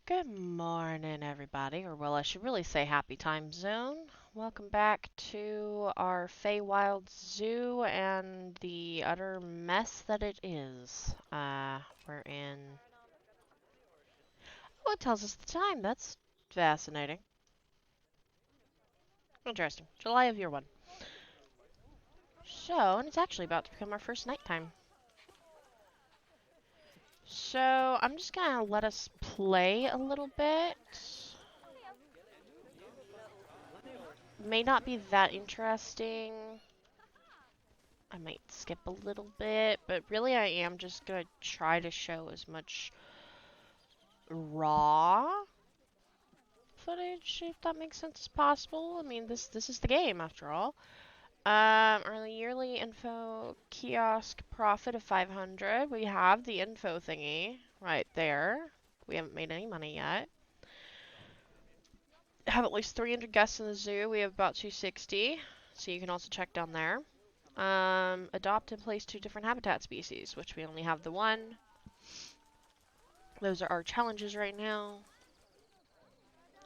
Good morning, everybody, or well, I should really say happy time zone. Welcome back to our Feywild Zoo and the utter mess that it is. We're in... Oh, it tells us the time. That's fascinating. Interesting. July of year one. So, and it's actually about to become our first nighttime. So, I'm just gonna let us play a little bit. May not be that interesting. I might skip a little bit, but really I am just going to try to show as much raw footage, if that makes sense, as possible. I mean, this is the game, after all. Early yearly info kiosk profit of 500. We have the info thingy right there. We haven't made any money yet. Have at least 300 guests in the zoo. We have about 260, so you can also check down there. Adopt and place 2 different habitat species, which we only have the one. Those are our challenges right now.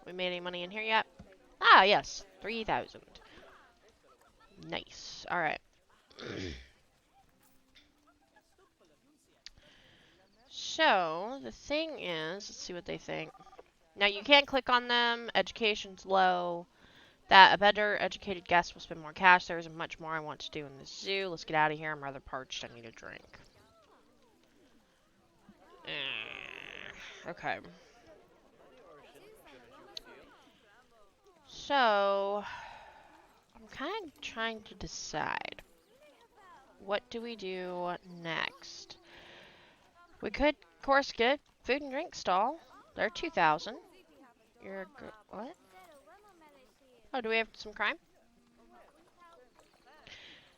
We made any money in here yet? Ah, yes, 3,000. Nice. All right. So, the thing is, let's see what they think. Now, you can't click on them. Education's low. That a better educated guest will spend more cash. There isn't much more I want to do in the zoo. Let's get out of here. I'm rather parched. I need a drink. Okay. So, I'm kind of trying to decide. What do we do next? We could, of course, get a food and drink stall. They're 2,000. You're a what? Oh, do we have some crime?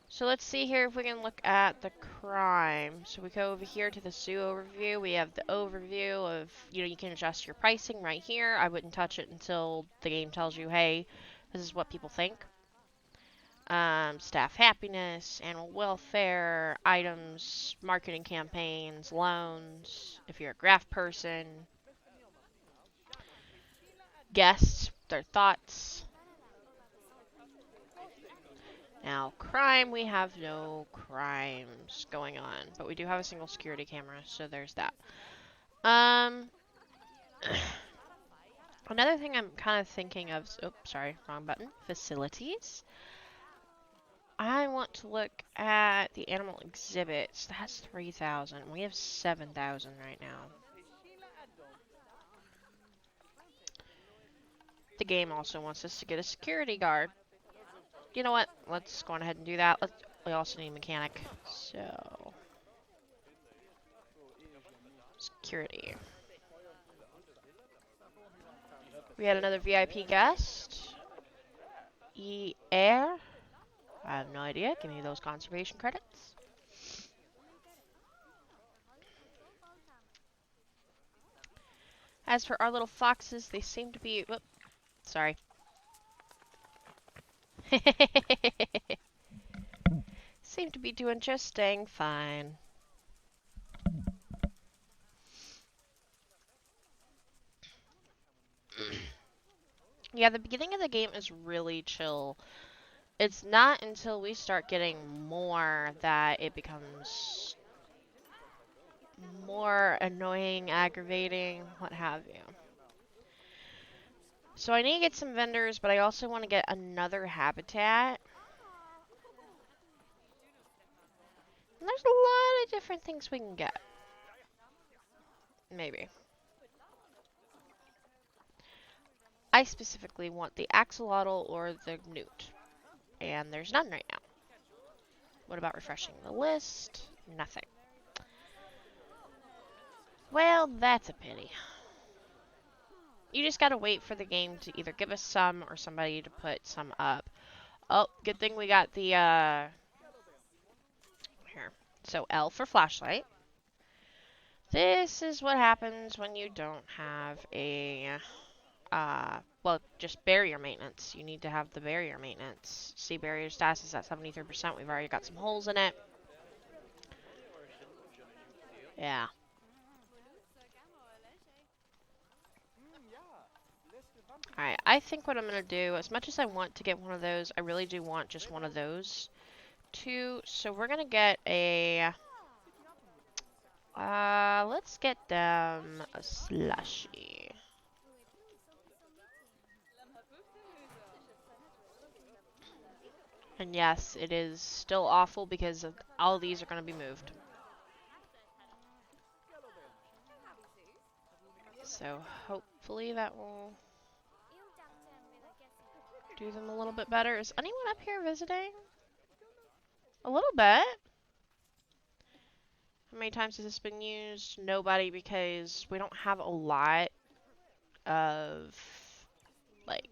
So let's see here if we can look at the crime. So we go over here to the zoo overview. We have the overview of, you can adjust your pricing right here. I wouldn't touch it until the game tells you, hey, this is what people think. Staff happiness, animal welfare, items, marketing campaigns, loans, if you're a graph person, guests, their thoughts. Now, crime, we have no crimes going on, but we do have a single security camera, so there's that. Another thing I'm kind of thinking of, oops, sorry, wrong button, facilities. I want to look at the animal exhibits. That's 3,000. We have 7,000 right now. The game also wants us to get a security guard. You know what? Let's go on ahead and do that. We also need a mechanic. So, security. We had another VIP guest. Air. I have no idea. Give me those conservation credits. As for our little foxes, they seem to be... Whoop, sorry. Seem to be doing just dang fine. Yeah, the beginning of the game is really chill. It's not until we start getting more that it becomes more annoying, aggravating, what have you. So I need to get some vendors, but I also want to get another habitat. And there's a lot of different things we can get. Maybe. I specifically want the axolotl or the newt. And there's none right now. What about refreshing the list? Nothing. Well, that's a pity. You just gotta wait for the game to either give us some or somebody to put some up. Oh, good thing we got the, here. So, L for flashlight. This is what happens when you don't have a, well, just barrier maintenance. You need to have the barrier maintenance. See, barrier status is at 73%. We've already got some holes in it. Yeah. Alright, I think what I'm going to do, as much as I want to get one of those, I really do want just one of those too. So we're going to get a... let's get them a slushie. And yes, it is still awful because all these are going to be moved. So hopefully that will do them a little bit better. Is anyone up here visiting? A little bit. How many times has this been used? Nobody, because we don't have a lot of, like,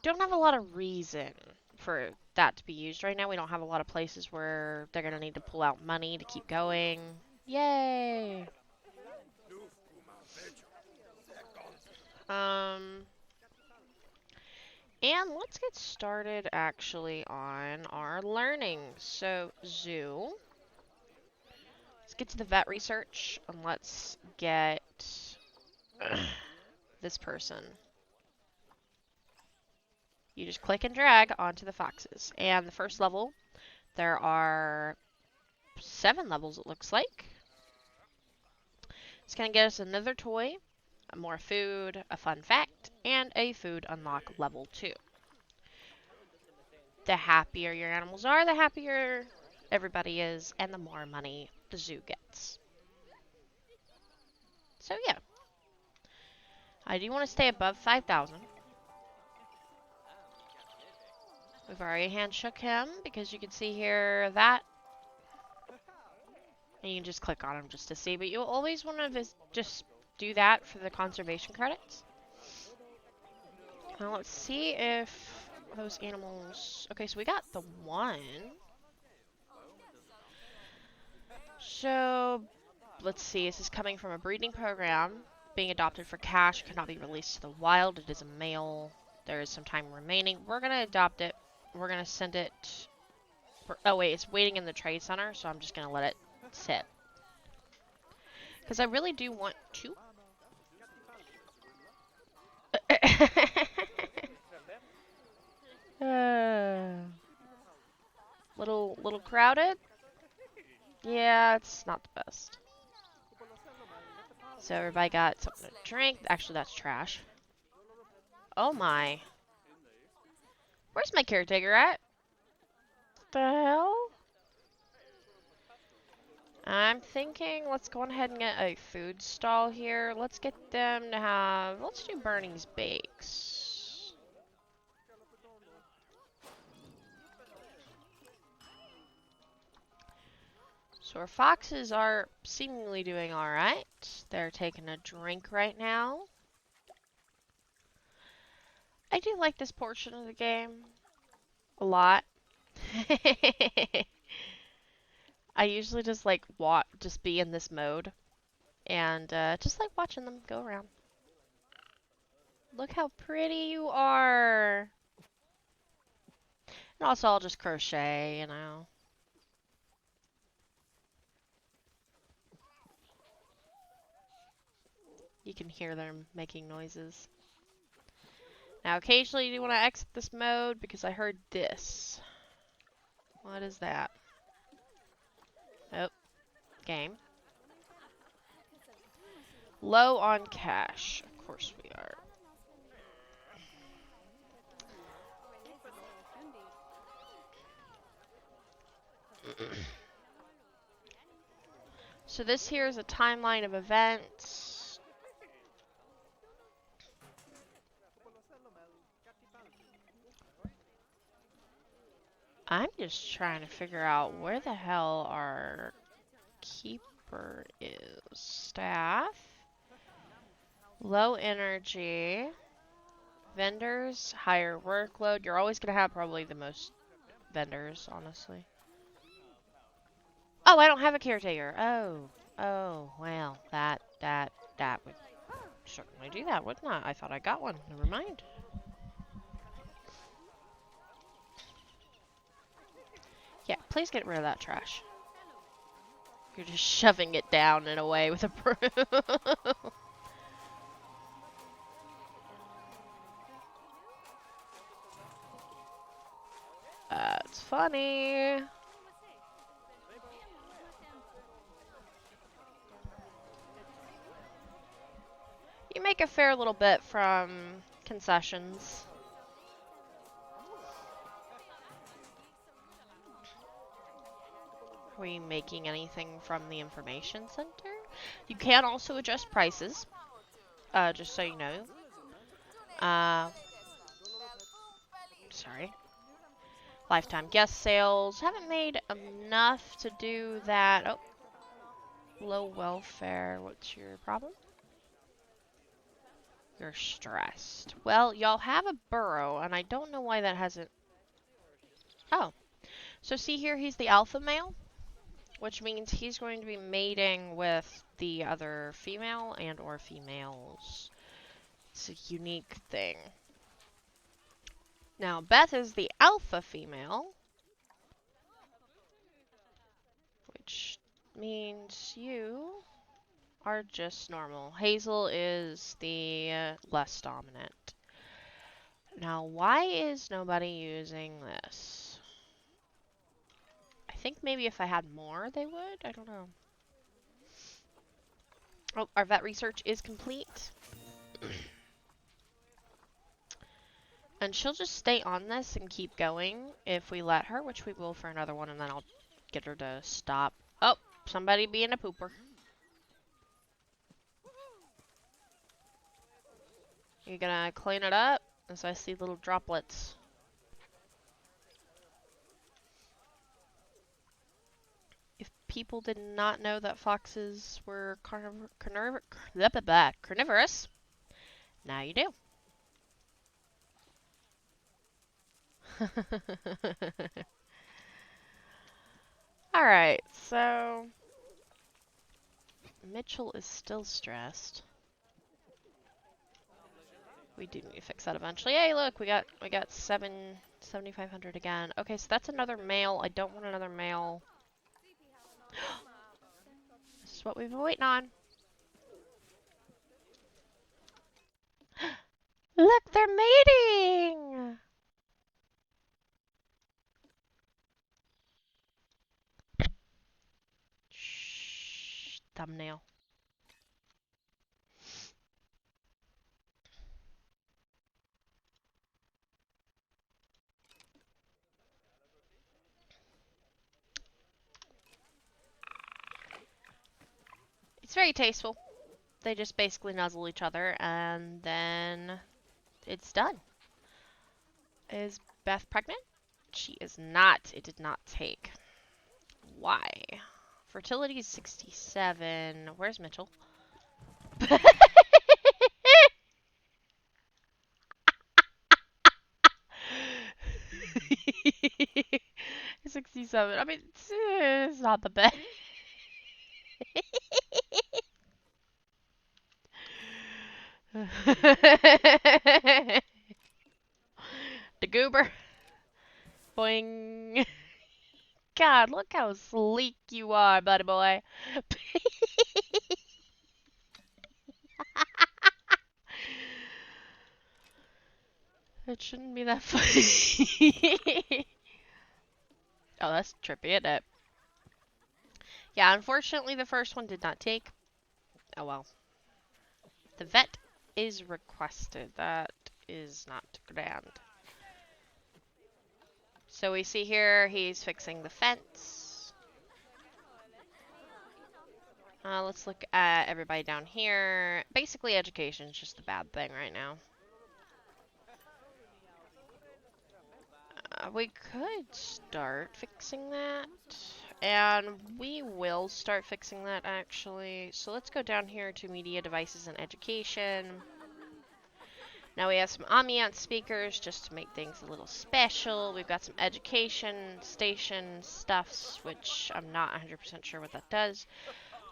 don't have a lot of reason for that to be used right now. We don't have a lot of places where they're going to need to pull out money to keep going. Yay! And let's get started actually on our learning. So, zoo. Let's get to the vet research and let's get this person. You just click and drag onto the foxes. And the first level, there are 7 levels it looks like. It's going to get us another toy, more food, a fun fact, and a food unlock level 2. The happier your animals are, the happier everybody is, and the more money the zoo gets. So yeah. I do want to stay above 5,000. We've already handshook him, because you can see here that. And you can just click on him just to see, but you'll always want to just do that for the conservation credits. Now let's see if those animals... Okay, so we got the 1. So, let's see. This is coming from a breeding program. Being adopted for cash, cannot be released to the wild. It is a male. There is some time remaining. We're going to adopt it. We're going to send it... Oh wait, it's waiting in the trade center, so I'm just going to let it sit. Because I really do want to. Little crowded? Yeah, it's not the best. So everybody got something to drink. Actually, that's trash. Oh my. Where's my caretaker at? The hell? I'm thinking let's go ahead and get a food stall here. Let's get them to have... Let's do Bernie's Bakes. So our foxes are seemingly doing alright. They're taking a drink right now. I do like this portion of the game a lot. I usually just like just be in this mode and just like watching them go around. Look how pretty you are. And also I'll just crochet, you know. You can hear them making noises. Now, occasionally you do want to exit this mode because I heard this. What is that? Oh, game. Low on cash. Of course we are. So this here is a timeline of events. I'm just trying to figure out where the hell our keeper is. Staff. Low energy. Vendors. Higher workload. You're always going to have probably the most vendors, honestly. Oh, I don't have a caretaker. Oh, well, that would certainly do that, wouldn't I? I thought I got one. Never mind. Yeah, please get rid of that trash. You're just shoving it down in a way with a broom. funny. You make a fair little bit from concessions. Are we making anything from the information center? You can also adjust prices, just so you know. Sorry. Lifetime guest sales. Haven't made enough to do that. Oh. Low welfare. What's your problem? You're stressed. Well, y'all have a burrow, and I don't know why that hasn't... Oh. So see here, he's the alpha male, which means he's going to be mating with the other female and or females. It's a unique thing. Now, Beth is the alpha female, which means you are just normal. Hazel is the less dominant. Now, why is nobody using this? I think maybe if I had more, they would. I don't know. Oh, our vet research is complete. And she'll just stay on this and keep going if we let her, which we will for another one, and then I'll get her to stop. Oh, somebody being a pooper. You gonna clean it up? As I see little droplets. If people did not know that foxes were carnivorous, now you do. Alright, so Mitchell is still stressed. We do need to fix that eventually. Hey, look, we got 7,500 again. Okay, so that's another male. I don't want another male. This is what we've been waiting on. Look, they're mating! Shh, thumbnail. It's very tasteful. They just basically nuzzle each other, and then it's done. Is Beth pregnant? She is not. It did not take. Why? Fertility is 67. Where's Mitchell? 67. I mean, it's not the best. The goober. Boing. God, look how sleek you are, buddy boy. It shouldn't be that funny. Oh, that's trippy, isn't it? Yeah, unfortunately the first one did not take. Oh well. The vet is requested. That is not grand. So we see here he's fixing the fence. Let's look at everybody down here. Basically, education is just a bad thing right now. We could start fixing that. And we will start fixing that, actually. So let's go down here to media devices and education. Now we have some ambiance speakers just to make things a little special. We've got some education station stuffs, which I'm not 100% sure what that does.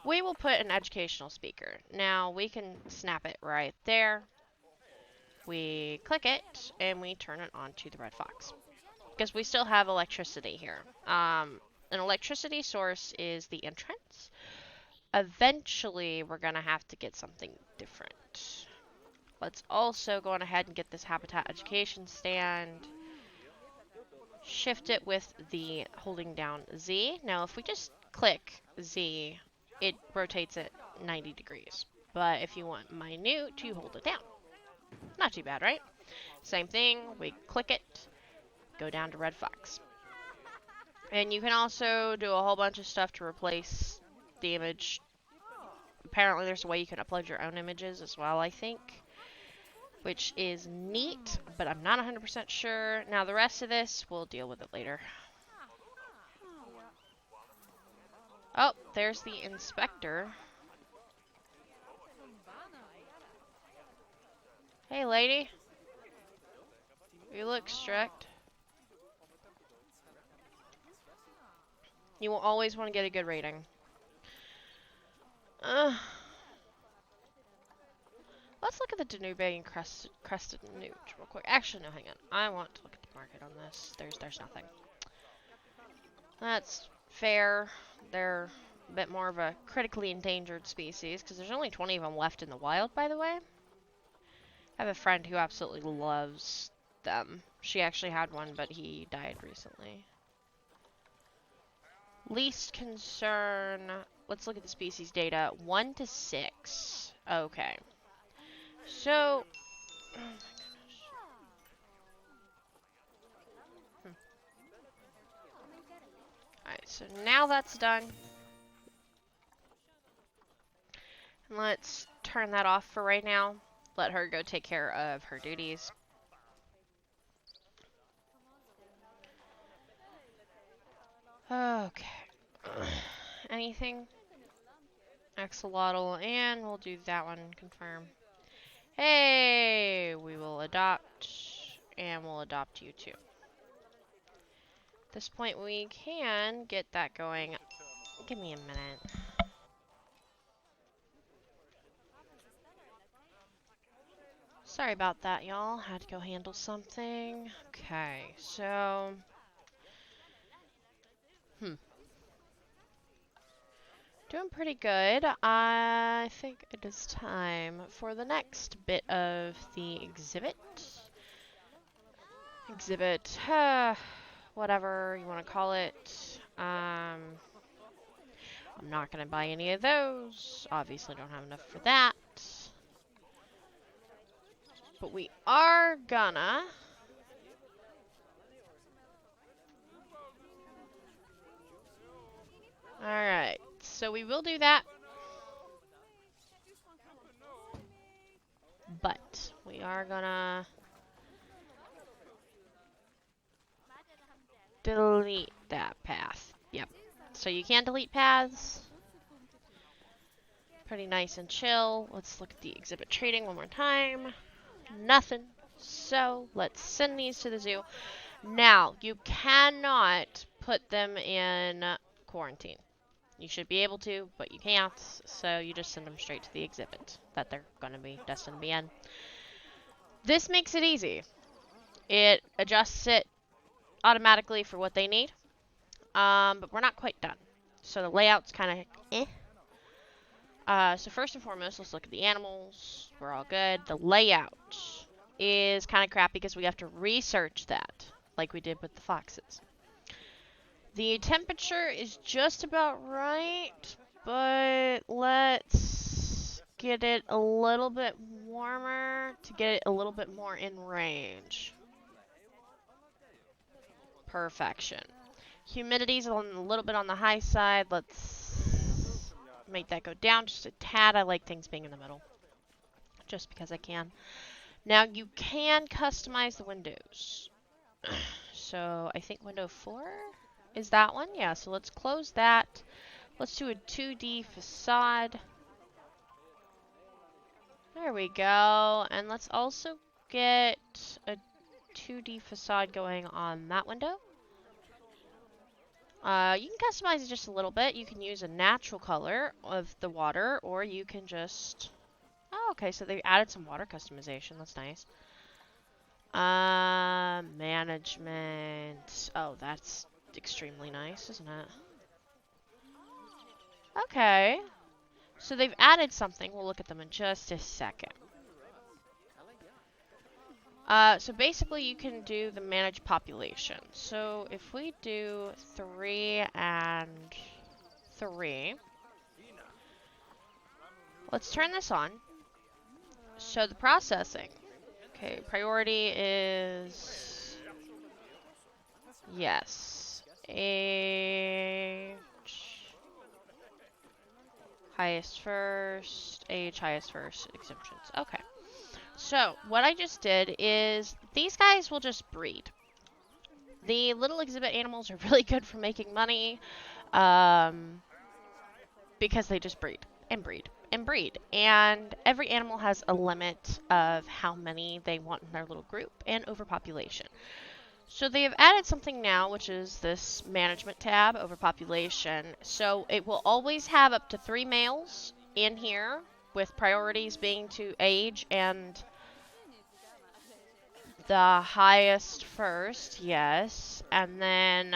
We will put an educational speaker. Now we can snap it right there. We click it and we turn it on to the red fox. Because we still have electricity here. An electricity source is the entrance. Eventually, we're going to have to get something different. Let's also go on ahead and get this habitat education stand. shift it with the holding down Z. Now, if we just click Z, it rotates it 90 degrees. But if you want minute, you hold it down. Not too bad, right? Same thing, we click it, go down to red fox. And you can also do a whole bunch of stuff to replace the image. Apparently there's a way you can upload your own images as well, I think, which is neat, but I'm not 100% sure. Now the rest of this, we'll deal with it later. Oh, there's the inspector. Hey lady, you look strict. You will always want to get a good rating. Let's look at the Danube Crested Newt real quick. Actually, no, hang on. I want to look at the market on this. There's nothing. That's fair. They're a bit more of a critically endangered species, because there's only 20 of them left in the wild, by the way. I have a friend who absolutely loves them. She actually had one, but he died recently. Least concern. Let's look at the species data. 1 to 6. Okay. So, oh my goodness. Alright, so now that's done. And let's turn that off for right now. Let her go take care of her duties. Okay. Anything? Axolotl, and we'll do that one, confirm. Hey, we will adopt, and we'll adopt you too. At this point, we can get that going. Give me a minute. Sorry about that, y'all. Had to go handle something. Okay, so... Doing pretty good. I think it is time for the next bit of the exhibit. Whatever you want to call it. I'm not going to buy any of those. Obviously don't have enough for that. But we are gonna... Alright, so we will do that. But we are gonna delete that path. Yep. So you can delete paths. Pretty nice and chill. Let's look at the exhibit trading one more time. Nothing. So let's send these to the zoo. Now, you cannot put them in quarantine. You should be able to, but you can't, so you just send them straight to the exhibit that they're going to be destined to be in. This makes it easy. It adjusts it automatically for what they need, but we're not quite done. So the layout's kind of so first and foremost, let's look at the animals. We're all good. The layout is kind of crappy because we have to research that, like we did with the foxes. The temperature is just about right, but let's get it a little bit warmer to get it a little bit more in range. Perfection. Humidity's a little bit on the high side. Let's make that go down just a tad. I like things being in the middle, just because I can. Now you can customize the windows. So I think window 4 is that one. Yeah, so let's close that. Let's do a 2D facade. There we go. And let's also get a 2D facade going on that window. You can customize it just a little bit. You can use a natural color of the water, or you can just... Oh, okay, so they added some water customization. That's nice. Management. Oh, that's extremely nice, isn't it? Okay. So they've added something. We'll look at them in just a second. So basically you can do the manage population. So if we do 3 and 3, let's turn this on. So the processing. Okay, priority is, yes, age, highest first, age, highest first, exemptions. Okay. So what I just did is these guys will just breed. The little exhibit animals are really good for making money because they just breed and breed and breed. And every animal has a limit of how many they want in their little group and overpopulation. So they have added something now, which is this management tab, overpopulation. So it will always have up to 3 males in here, with priorities being to age and the highest first, yes. And then,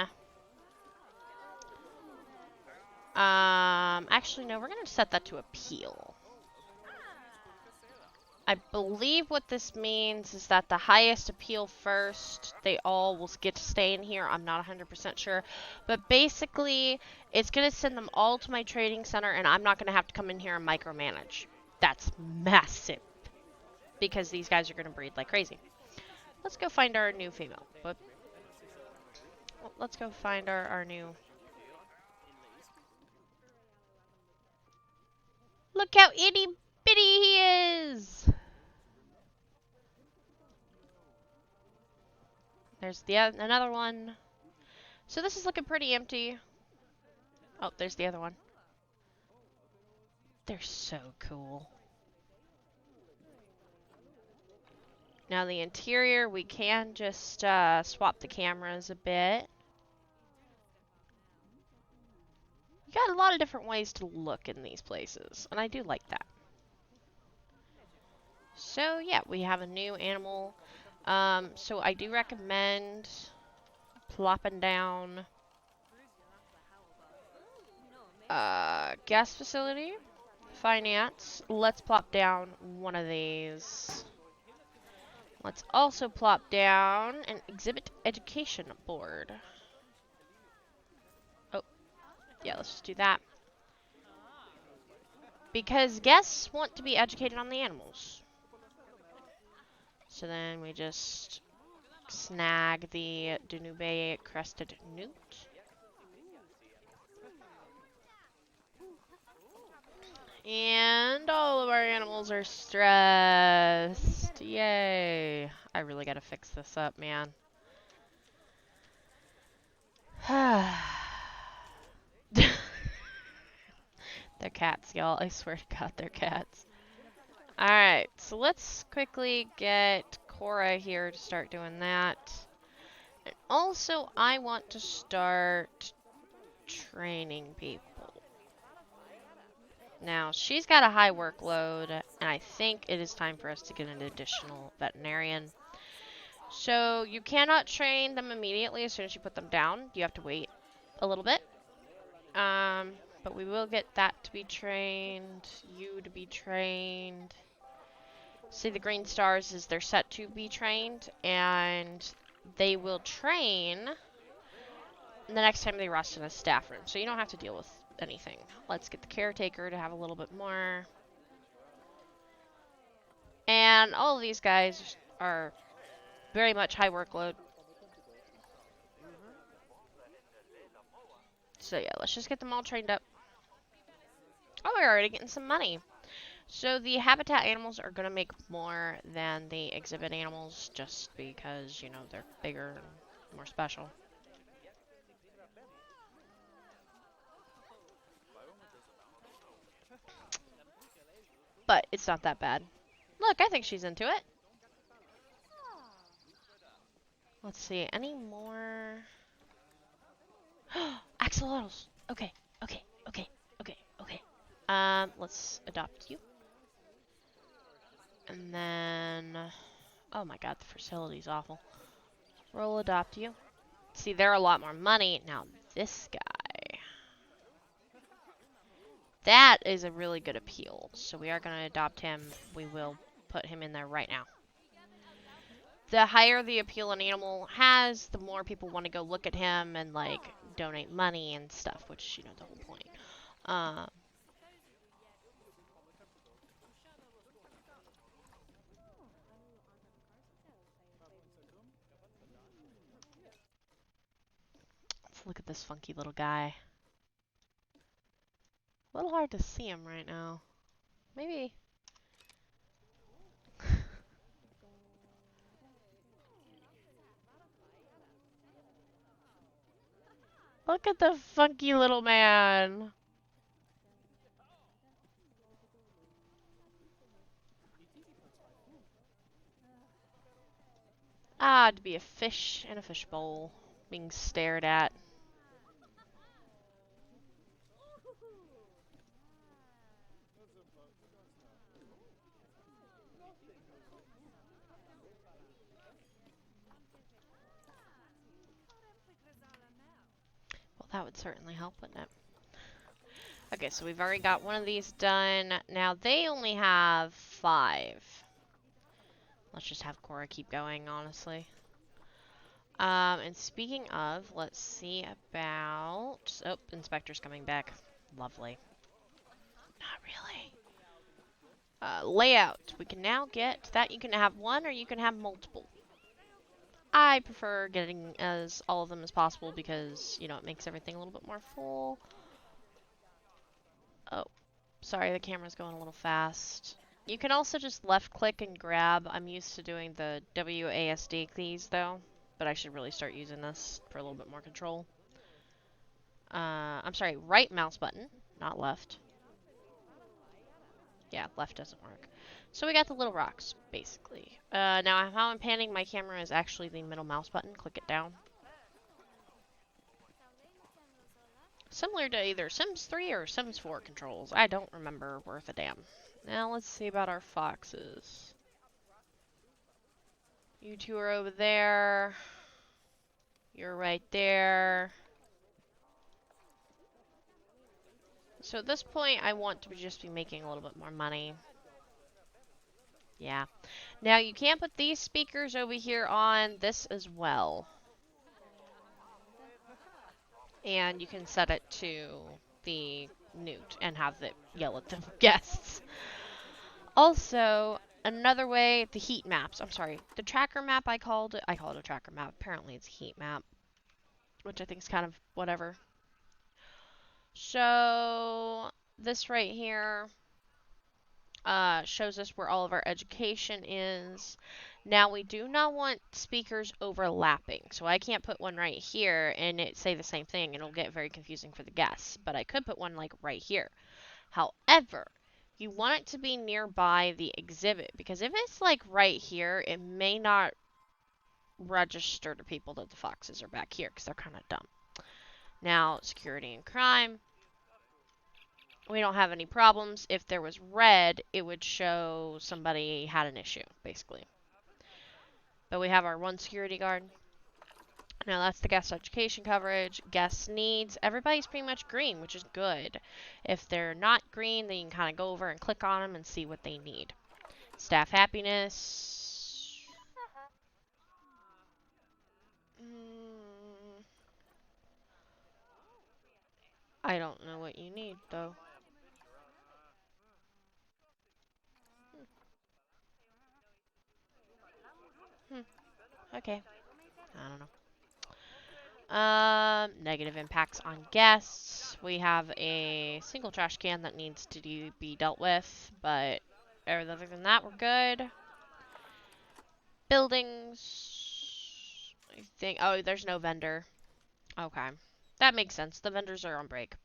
actually no, we're going to set that to appeal. I believe what this means is that the highest appeal first, they all will get to stay in here. I'm not 100% sure. But basically, it's going to send them all to my trading center, and I'm not going to have to come in here and micromanage. That's massive. Because these guys are going to breed like crazy. Let's go find our new female. But let's go find our new... Look how itty bitty he is! There's another one. So this is looking pretty empty. Oh, there's the other one. They're so cool. Now the interior, we can just swap the cameras a bit. You got a lot of different ways to look in these places, and I do like that. So yeah, we have a new animal. So I do recommend plopping down guest facility, finance. Let's plop down one of these. Let's also plop down an exhibit education board. Oh, yeah, let's just do that. Because guests want to be educated on the animals. So then we just snag the Danube Crested Newt. And all of our animals are stressed. Yay. I really gotta fix this up, man. They're cats, y'all. I swear to God, they're cats. Alright, so let's quickly get Cora here to start doing that. And also, I want to start training people. Now, she's got a high workload, and I think it is time for us to get an additional veterinarian. So, you cannot train them immediately as soon as you put them down. You have to wait a little bit. But we will get that to be trained, you to be trained. See, the green stars is they're set to be trained, and they will train the next time they rest in a staff room. So you don't have to deal with anything. Let's get the caretaker to have a little bit more. And all of these guys are very much high workload. So yeah, let's just get them all trained up. Oh, we're already getting some money. So the habitat animals are going to make more than the exhibit animals just because, you know, they're bigger and more special. But it's not that bad. Look, I think she's into it. Let's see, any more? Axolotls. Okay. Let's adopt you. And then, oh my God, the facility's awful. We'll adopt you. See, they're a lot more money. Now, this guy. That is a really good appeal. So we are going to adopt him. We will put him in there right now. the higher the appeal an animal has, the more people want to go look at him and like donate money and stuff, which, you know, the whole point. Let's look at this funky little guy. A little hard to see him right now. Maybe. Look at the funky little man. Ah, to be a fish in a fishbowl, being stared at. Well, that would certainly help, wouldn't it? Okay, so we've already got one of these done. Now, they only have 5. Let's just have Cora keep going, honestly. And speaking of, let's see about... Oh, Inspector's coming back. Lovely. Not really. Layout. We can now get that. You can have one or you can have multiple. I prefer getting as all of them as possible because, you know, it makes everything a little bit more full. Oh, sorry, the camera's going a little fast. You can also just left click and grab. I'm used to doing the WASD keys though, but I should really start using this for a little bit more control. I'm sorry, right mouse button, not left. Yeah, left doesn't work. So we got the little rocks, basically. Now how I'm panning my camera is actually the middle mouse button. Click it down. Similar to either Sims 3 or Sims 4 controls. I don't remember worth a damn. Now let's see about our foxes. You two are over there. You're right there. So at this point, I want to just be making a little bit more money. Yeah. Now you can put these speakers over here on this as well. And you can set it to the newt and have it yell at the guests. Also, another way, the heat maps. I'm sorry, the tracker map I called it a tracker map. Apparently it's a heat map, which I think is kind of whatever. So this right here shows us where all of our education is. Now we do not want speakers overlapping, so I can't put one right here and it say the same thing. It'll get very confusing for the guests, but I could put one like right here. However, you want it to be nearby the exhibit, because if it's like right here, it may not register to people that the foxes are back here, because they're kind of dumb. Now, security and crime. We don't have any problems. If there was red, it would show somebody had an issue, basically. But we have our one security guard. Now that's the guest education coverage. Guest needs. Everybody's pretty much green, which is good. If they're not green, then you can kind of go over and click on them and see what they need. Staff happiness. I don't know what you need, though. Okay. I don't know. Negative impacts on guests. We have a single trash can that needs to be dealt with, but other than that, we're good. Buildings. I think. Oh, there's no vendor. Okay. That makes sense. The vendors are on break.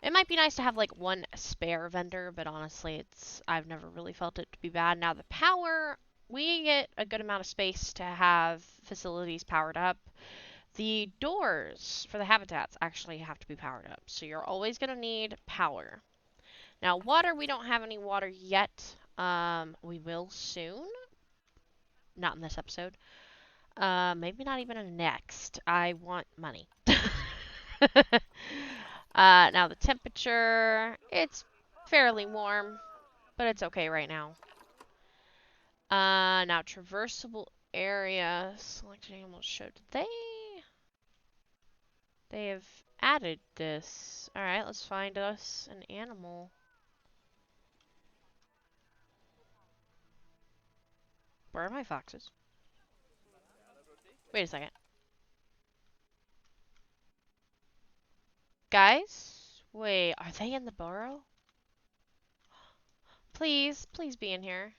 It might be nice to have like one spare vendor, but honestly, I've never really felt it to be bad. Now the power, we get a good amount of space to have facilities powered up. The doors for the habitats actually have to be powered up, so you're always going to need power. Now water, we don't have any water yet. We will soon. Not in this episode. Maybe not even in next. I want money. Now the temperature, it's fairly warm, but it's okay right now. Now traversable area. Selected animals show. They have added this. Alright, let's find us an animal. Where are my foxes? Wait a second. Guys? Wait, are they in the burrow? Please, please be in here.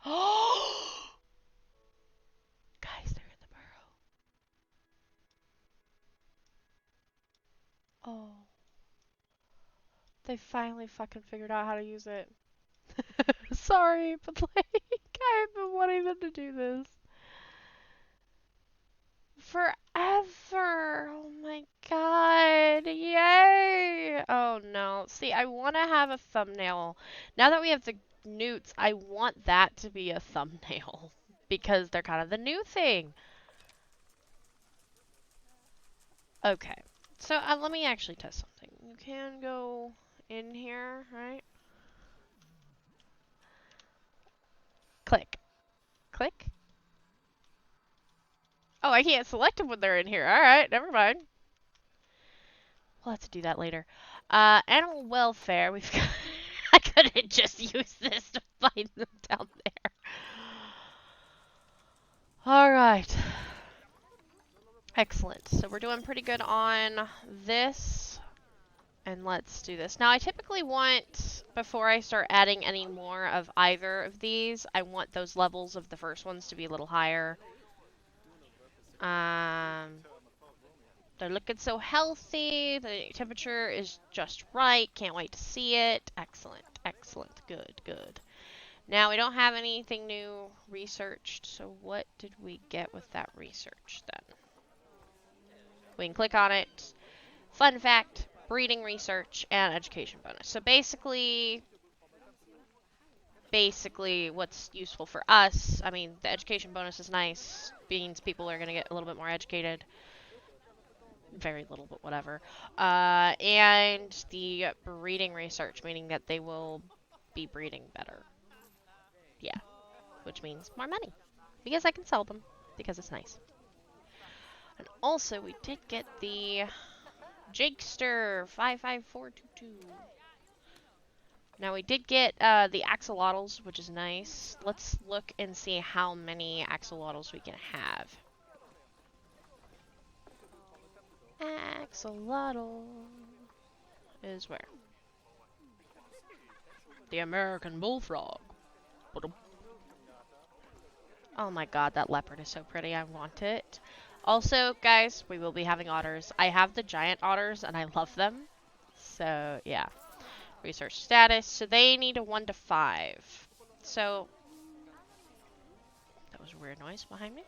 Oh! Guys, they're in the burrow. Oh. They finally fucking figured out how to use it. Sorry, but like, I've been wanting them to do this forever. Oh my god. Yay. Oh no. See, I want to have a thumbnail. Now that we have the newts, I want that to be a thumbnail because they're kind of the new thing. Okay. So let me actually test something. You can go in here, right? Click. Click. Oh, I can't select them when they're in here. Alright, never mind. We'll have to do that later. Animal welfare. We've got... I couldn't just use this to find them down there. Alright. Excellent. So we're doing pretty good on this. And let's do this. Now, I typically want, before I start adding any more of either of these, I want those levels of the first ones to be a little higher. They're looking so healthy. The temperature is just right. Can't wait to see it. Excellent. Excellent. Good. Good. Now, we don't have anything new researched. So what did we get with that research then? We can click on it. Fun fact, breeding research, and education bonus. So basically what's useful for us, I mean, the education bonus is nice. Means people are going to get a little bit more educated. Very little, but whatever. And the breeding research, meaning that they will be breeding better. Yeah, which means more money. Because I can sell them, because it's nice. And also, we did get the Jakester 55422. Now, we did get the axolotls, which is nice. Let's look and see how many axolotls we can have. Axolotl is where? The American bullfrog. Oh my god, that leopard is so pretty. I want it. Also, guys, we will be having otters. I have the giant otters, and I love them. So, yeah. Research status. So, they need a 1 to 5. So, that was a weird noise behind me.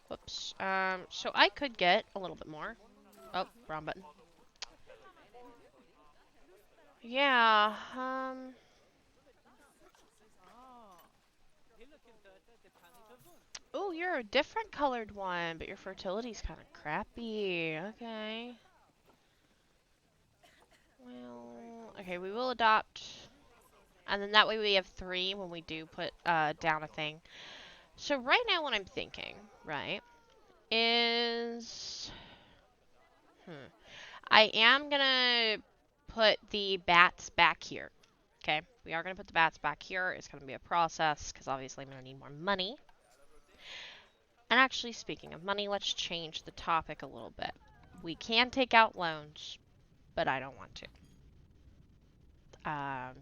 Whoops. So I could get a little bit more. Oh, wrong button. Yeah, Oh, you're a different colored one, but your fertility's kind of crappy. Okay. Well, okay, we will adopt. And then that way we have 3 when we do put down a thing. So right now what I'm thinking, right, is... I am gonna put the bats back here. Okay, we are gonna put the bats back here. It's gonna be a process, because obviously I'm gonna need more money. And actually, speaking of money, let's change the topic a little bit. We can take out loans, but I don't want to.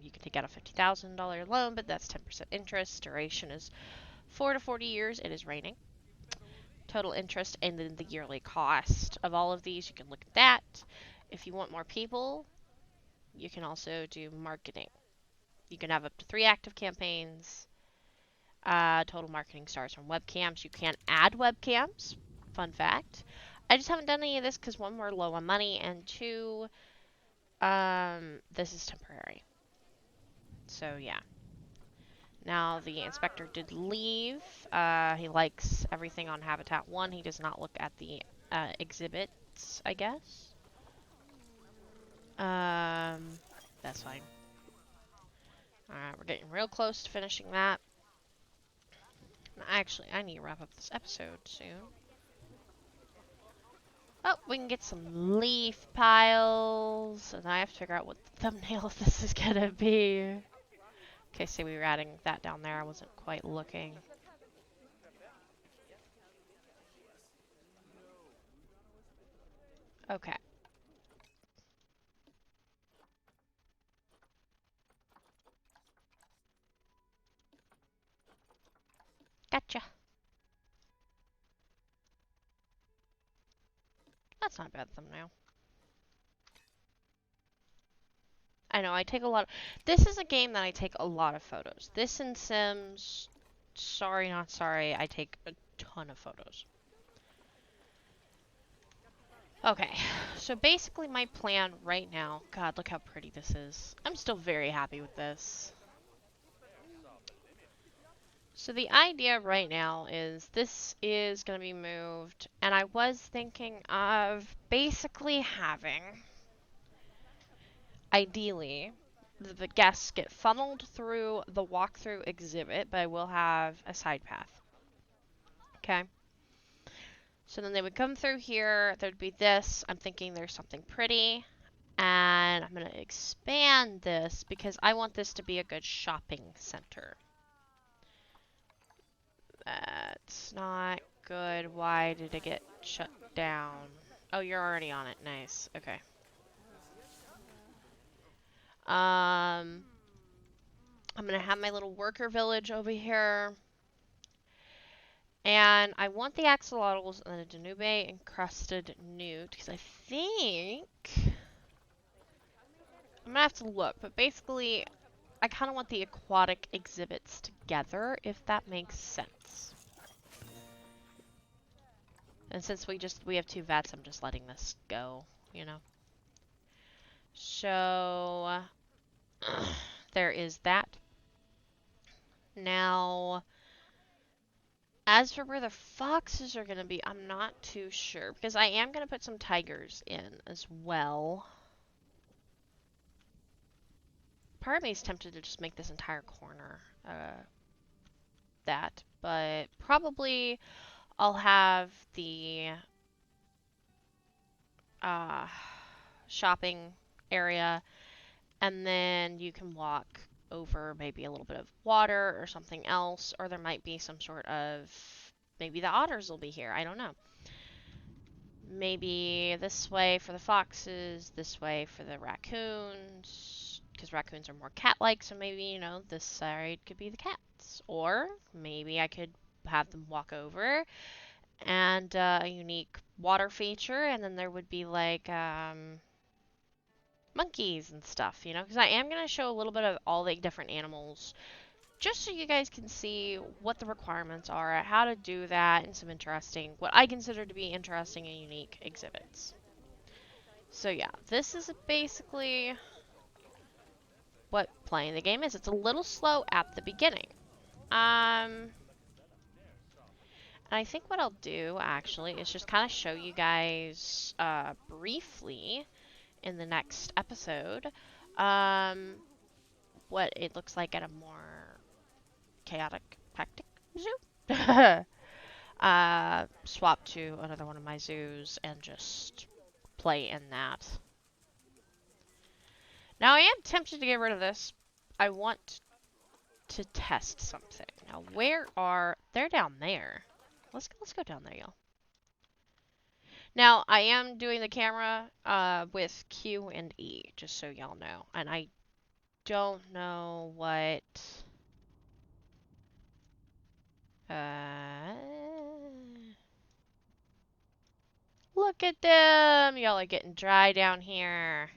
You can take out a $50,000 loan, but that's 10% interest. Duration is 4 to 40 years. It is raining. Total interest, and then the yearly cost of all of these. You can look at that. If you want more people, you can also do marketing. You can have up to 3 active campaigns. Total marketing stars from webcams. You can add webcams. Fun fact. I just haven't done any of this because 1, we're low on money, and 2, this is temporary. So, yeah. Now, the inspector did leave. He likes everything on Habitat 1. He does not look at the exhibits, I guess. That's fine. Alright, we're getting real close to finishing that. Actually, I need to wrap up this episode soon. Oh, we can get some leaf piles. And I have to figure out what the thumbnail of this is gonna be. Okay, so we were adding that down there. I wasn't quite looking. Okay. Gotcha. That's not a bad thumbnail. I know, I take a lot of... This is a game that I take a lot of photos. This and Sims, sorry not sorry, I take a ton of photos. Okay, so basically my plan right now... God, look how pretty this is. I'm still very happy with this. So the idea right now is this is going to be moved, and I was thinking of basically having, ideally, the guests get funneled through the walkthrough exhibit, but I will have a side path. Okay? So then they would come through here, there'd be this, I'm thinking there's something pretty, and I'm going to expand this because I want this to be a good shopping center. That's not good. Why did it get shut down? Oh, you're already on it. Nice. Okay. I'm gonna have my little worker village over here. And I want the axolotls and the Danube Crested Newt, because I think... I'm gonna have to look, but basically, I kind of want the aquatic exhibits together, if that makes sense. And since we have 2 vets, I'm just letting this go, you know? So, there is that. Now, as for where the foxes are going to be, I'm not too sure. Because I am going to put some tigers in as well. Part of me is tempted to just make this entire corner that. But probably I'll have the shopping area. And then you can walk over maybe a little bit of water or something else. Or there might be some sort of... Maybe the otters will be here. I don't know. Maybe this way for the foxes, this way for the raccoons, because raccoons are more cat-like, so maybe, you know, this side could be the cats. Or maybe I could have them walk over and a unique water feature, and then there would be like monkeys and stuff, you know, because I am going to show a little bit of all the different animals just so you guys can see what the requirements are, how to do that, and some interesting, what I consider to be interesting and unique exhibits. So yeah, this is basically what playing the game is. It's a little slow at the beginning. And I think what I'll do, actually, is just kind of show you guys briefly in the next episode what it looks like at a more chaotic tactic zoo. Swap to another one of my zoos and just play in that. Now I am tempted to get rid of this. I want to test something. Now where are... They're down there. Let's go down there, y'all. Now I am doing the camera with Q and E, just so y'all know. And I don't know what... Look at them! Y'all are getting dry down here.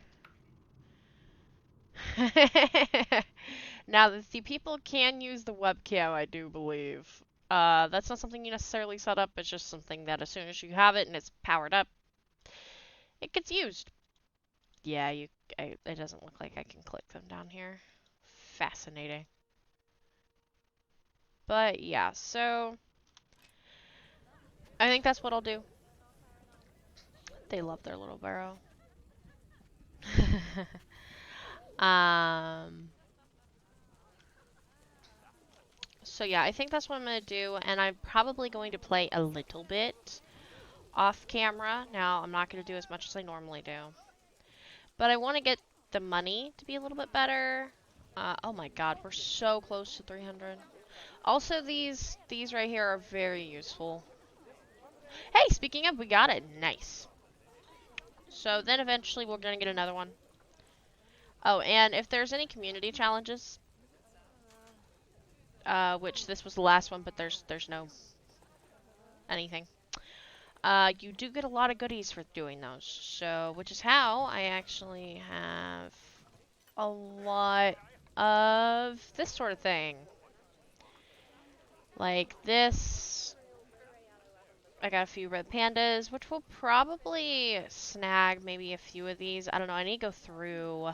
Now, see, people can use the webcam, I do believe. That's not something you necessarily set up. It's just something that as soon as you have it and it's powered up, it gets used. Yeah, it doesn't look like I can click them down here. Fascinating. But yeah, so I think that's what I'll do. They love their little burrow. So yeah, I think that's what I'm going to do, and I'm probably going to play a little bit off camera. Now, I'm not going to do as much as I normally do. But I want to get the money to be a little bit better. Oh my god, we're so close to 300. Also, these right here are very useful. Hey, speaking of, we got it. Nice. So then eventually we're going to get another one. Oh, and if there's any community challenges, which this was the last one, but there's no anything. You do get a lot of goodies for doing those. So, which is how I actually have a lot of this sort of thing. Like this. I got a few red pandas, which will probably snag maybe a few of these. I don't know. I need to go through.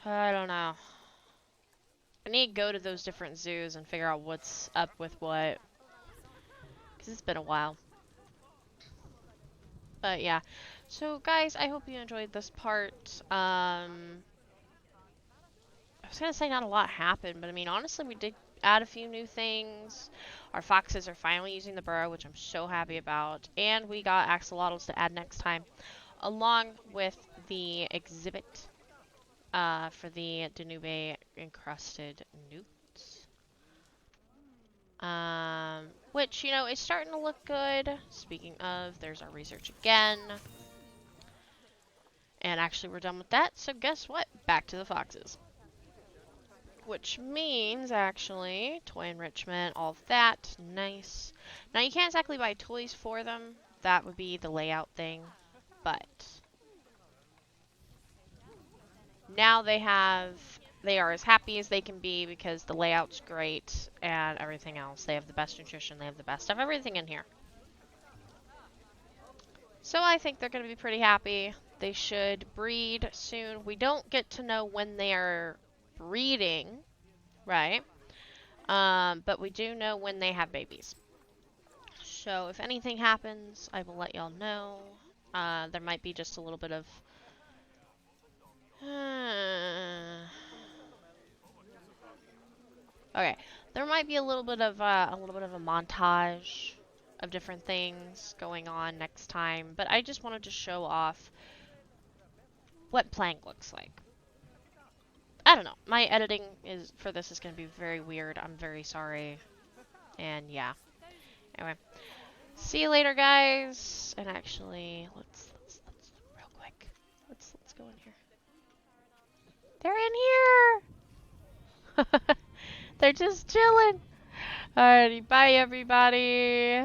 I don't know. I need to go to those different zoos and figure out what's up with what. Because it's been a while. But yeah. So guys, I hope you enjoyed this part. I was going to say not a lot happened, but I mean, honestly, we did add a few new things. Our foxes are finally using the burrow, which I'm so happy about. And we got axolotls to add next time, along with the exhibit for the Danube Crested Newt. Which, you know, is starting to look good. Speaking of, there's our research again. And actually, we're done with that, so guess what? Back to the foxes. Which means, actually, toy enrichment, all of that. Nice. Now, you can't exactly buy toys for them. That would be the layout thing. But now they are as happy as they can be because the layout's great and everything else. They have the best nutrition. They have the best of everything in here. So I think they're going to be pretty happy. They should breed soon. We don't get to know when they are breeding, right? But we do know when they have babies. So if anything happens, I will let y'all know. There might be just a little bit of... Okay, there might be a little bit of a montage of different things going on next time, but I just wanted to show off what playing looks like. I don't know. My editing for this is going to be very weird. I'm very sorry. And yeah. Anyway, see you later, guys. And actually, let's real quick. Let's go in here. They're in here. They're just chilling. Alrighty, bye everybody.